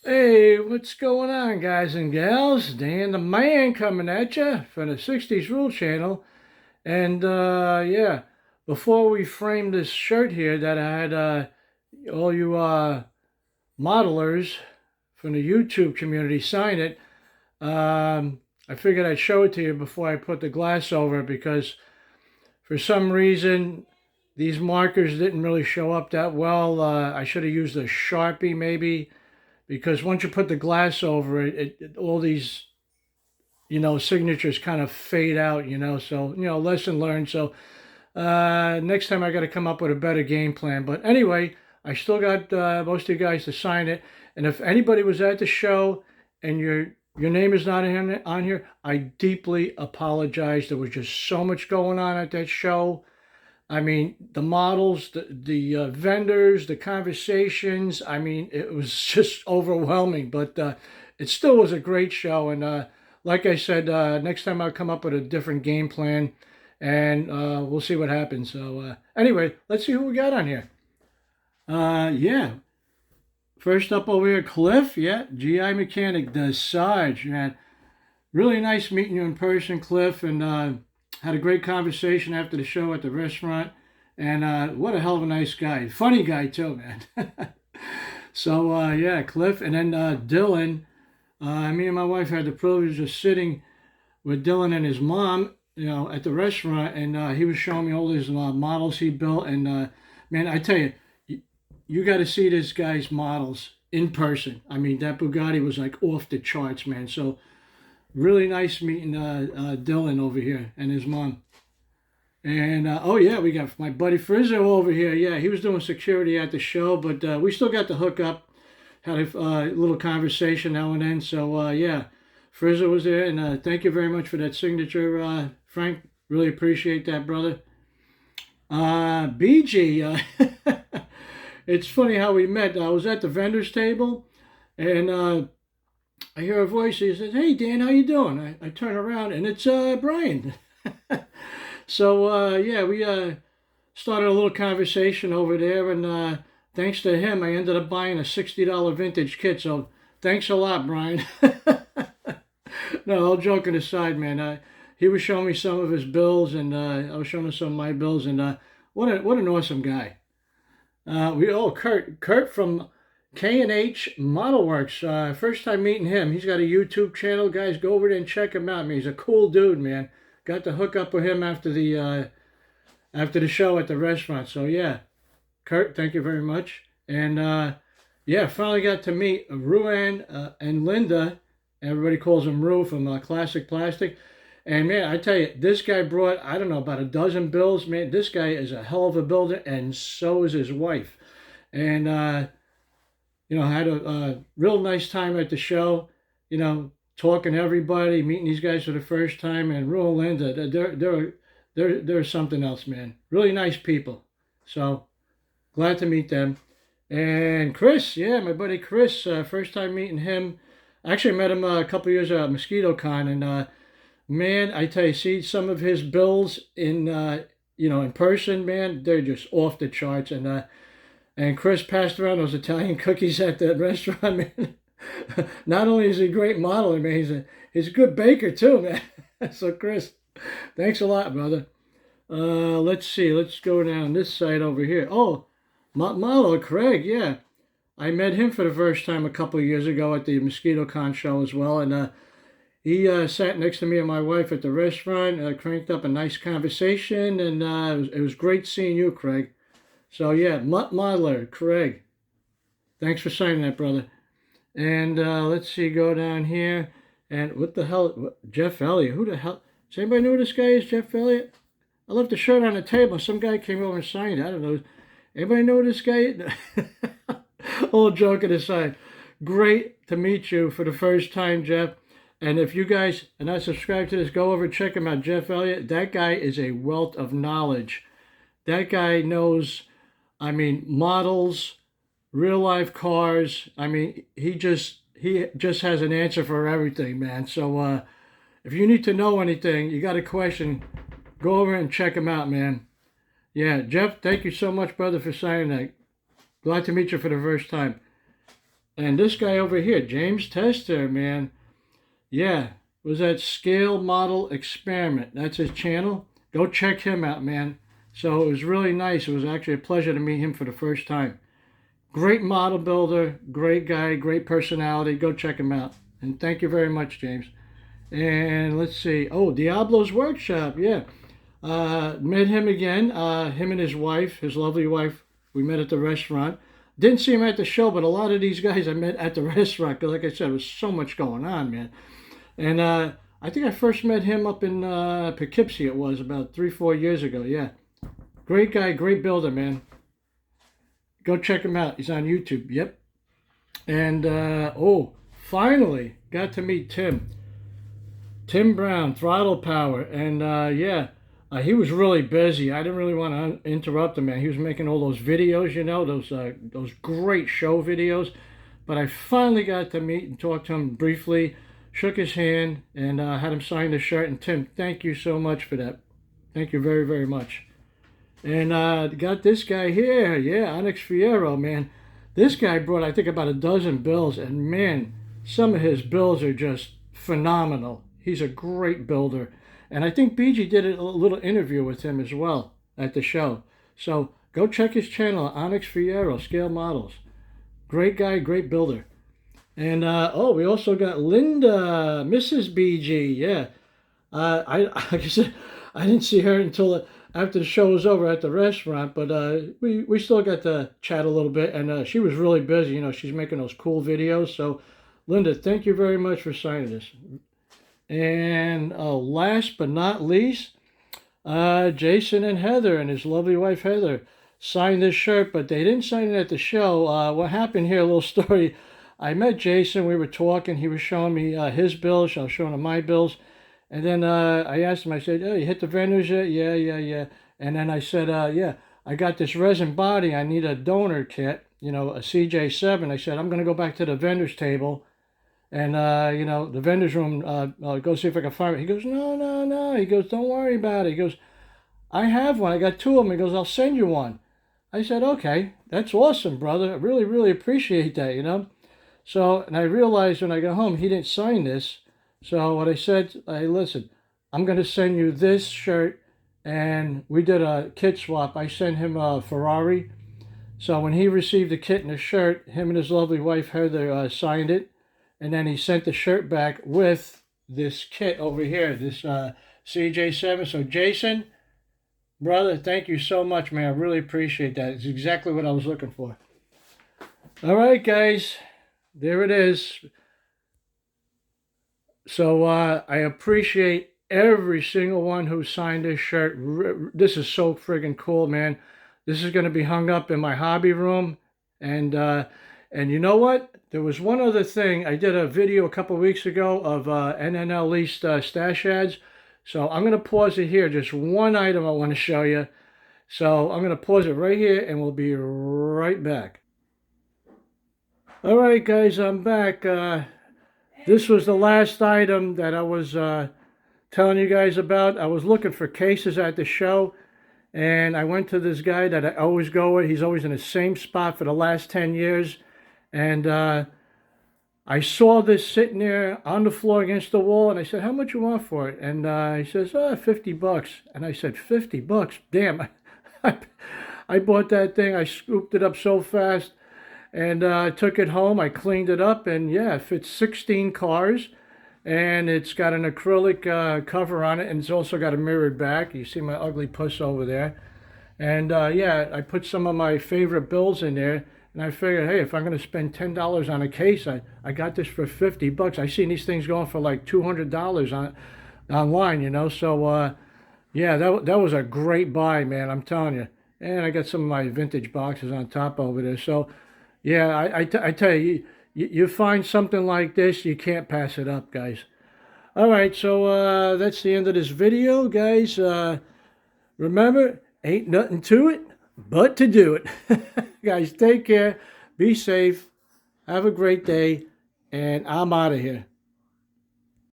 Hey, what's going on, guys and gals? Dan the Man coming at you from the 60s Rule Channel. And yeah, before we frame this shirt here that I had all you modelers from the YouTube community sign it, I figured I'd show it to you before I put the glass over it because for some reason these markers didn't really show up that well. I should have used a Sharpie maybe because once you put the glass over it, all these signatures kind of fade out. So lesson learned. So next time I got to come up with a better game plan. But anyway, I still got most of you guys to sign it. And if anybody was at the show and your name is not on here, I deeply apologize. There was just so much going on at that show. I mean, the models, the vendors, the conversations. I mean, it was just overwhelming, but it still was a great show. And like I said, next time I'll come up with a different game plan, and we'll see what happens. So anyway, let's see who we got on here. Yeah, first up over here, Cliff. Yeah, GI Mechanic does Sarge, man. Really nice meeting you in person, Cliff, and had a great conversation after the show at the restaurant. And what a hell of a nice guy. Funny guy, too, man. So, yeah, Cliff. And then Dylan. Me and my wife had the privilege of sitting with Dylan and his mom, at the restaurant. And he was showing me all his models he built. And, man, I tell you, you got to see this guy's models in person. I mean, that Bugatti was like off the charts, man. So, really nice meeting Dylan over here and his mom. And oh yeah, we got my buddy Frizzo over here. Yeah, he was doing security at the show, but we still got to hook up. Had a little conversation now and then. So yeah, Frizzo was there, and thank you very much for that signature, Frank. Really appreciate that, brother. BG, it's funny how we met. I was at the vendors table, and I hear a voice. He says, "Hey Dan, how you doing?" I turn around and it's Brian. So yeah, we started a little conversation over there, and thanks to him, I ended up buying a $60 vintage kit. So thanks a lot, Brian. No, all joking aside, man. He was showing me some of his bills, and I was showing him some of my bills, and what an awesome guy. Kurt from K&H Model Works. First time meeting him. He's got a YouTube channel. Guys, go over there and check him out. Man, he's a cool dude, man. Got to hook up with him after the show at the restaurant. So yeah, Kurt, thank you very much. And yeah, finally got to meet Ruan and Linda. Everybody calls him Ru from Classic Plastic. And man, I tell you, this guy brought, I don't know, about a dozen bills. Man, this guy is a hell of a builder, and so is his wife. And I had a real nice time at the show. Talking to everybody, meeting these guys for the first time, and Ru and Linda, they're something else, man. Really nice people. So glad to meet them. And Chris, yeah, my buddy Chris, first time meeting him. Actually, met him a couple years at Mosquito Con, and man, I tell you, see some of his bills in person, man, they're just off the charts. And Chris passed around those Italian cookies at the restaurant, man. Not only is he a great modeler, man, he's a good baker too, man. So Chris, thanks a lot, brother. Let's see. Let's go down this side over here. Oh, Malo Craig, yeah. I met him for the first time a couple of years ago at the Mosquito Con show as well, and he sat next to me and my wife at the restaurant, cranked up a nice conversation, and it was great seeing you, Craig. So yeah, Mutt Modeler, Craig. Thanks for signing that, brother. And let's see, go down here. And what the hell? Jeff Elliott. Who the hell? Does anybody know who this guy is, Jeff Elliott? I left the shirt on the table. Some guy came over and signed it. I don't know. Anybody know who this guy is? All joking aside. Great to meet you for the first time, Jeff. And if you guys are not subscribed to this, go over and check him out, Jeff Elliott. That guy is a wealth of knowledge. That guy knows, I mean, models, real life cars. I mean, he just has an answer for everything, man. So if you need to know anything, you got a question, go over and check him out, man. Yeah, Jeff, thank you so much, brother, for signing that. Glad to meet you for the first time. And this guy over here, James Tester, man, yeah, was that Scale Model Experiment. That's his channel. Go check him out, man. So it was really nice. It was actually a pleasure to meet him for the first time. Great model builder, great guy, great personality. Go check him out. And thank you very much, James. And let's see. Oh, Diablo's Workshop. Yeah. Met him again. Him and his wife, his lovely wife. We met at the restaurant. Didn't see him at the show, but a lot of these guys I met at the restaurant. Because like I said, there was so much going on, man. And I think I first met him up in Poughkeepsie. It was about 3-4 years ago. Yeah. Great guy, great builder, man. Go check him out. He's on YouTube. Yep. And, oh, finally got to meet Tim. Tim Brown, Throttle Power. And, yeah, he was really busy. I didn't really want to interrupt him, man. He was making all those videos, you know, those great show videos. But I finally got to meet and talk to him briefly, shook his hand, and had him sign the shirt. And, Tim, thank you so much for that. Thank you very, very much. And got this guy here, yeah, Onyx Fierro, man. This guy brought, I think, about a dozen bills, and man, some of his bills are just phenomenal. He's a great builder. And I think BG did a little interview with him as well at the show. So go check his channel, Onyx Fierro, Scale Models. Great guy, great builder. And, oh, we also got Linda, Mrs. BG, yeah. Like I said, I didn't see her until after the show was over at the restaurant, but we still got to chat a little bit, and she was really busy. You know, she's making those cool videos. So, Linda, thank you very much for signing this. And last but not least, Jason and Heather and his lovely wife Heather signed this shirt, but they didn't sign it at the show. What happened here, a little story. I met Jason, we were talking, he was showing me his bills, I was showing him my bills. And then I asked him, I said, oh, you hit the vendors yet? Yeah. And then I said, yeah, I got this resin body. I need a donor kit, you know, a CJ7. I said, I'm going to go back to the vendors table and, you know, the vendors room, go see if I can find it. He goes, no. He goes, don't worry about it. He goes, I have one. I got 2 of them. He goes, I'll send you one. I said, okay, that's awesome, brother. I really, really appreciate that, you know. So, and I realized when I got home, he didn't sign this. So what I said, hey, listen, I'm going to send you this shirt, and we did a kit swap. I sent him a Ferrari. So when he received the kit and the shirt, him and his lovely wife Heather signed it, and then he sent the shirt back with this kit over here, this CJ7. So Jason, brother, thank you so much, man. I really appreciate that. It's exactly what I was looking for. All right, guys, there it is. So I appreciate every single one who signed this shirt. This is so friggin' cool, man. This is going to be hung up in my hobby room. And you know what? There was one other thing. I did a video a couple of weeks ago of NNL leased stash ads. So I'm going to pause it here. Just one item I want to show you. So I'm going to pause it right here, and we'll be right back. All right, guys, I'm back. This was the last item that I was telling you guys about. I was looking for cases at the show, and I went to this guy that I always go with. He's always in the same spot for the last 10 years. And I saw this sitting there on the floor against the wall, and I said, how much you want for it? And he says, $50. And I said, $50? Damn, I bought that thing. I scooped it up so fast. And I took it home, I cleaned it up, and yeah, it fits 16 cars, and it's got an acrylic cover on it, and it's also got a mirrored back. You see my ugly puss over there. And yeah, I put some of my favorite bills in there, and I figured, hey, if I'm going to spend $10 on a case, I got this for $50. I've seen these things going for like $200 online, you know, so yeah, that was a great buy, man, I'm telling you. And I got some of my vintage boxes on top over there, so yeah, I tell you, you find something like this, you can't pass it up, guys. All right, so that's the end of this video, guys. Remember, ain't nothing to it but to do it. Guys, take care, be safe, have a great day, and I'm out of here.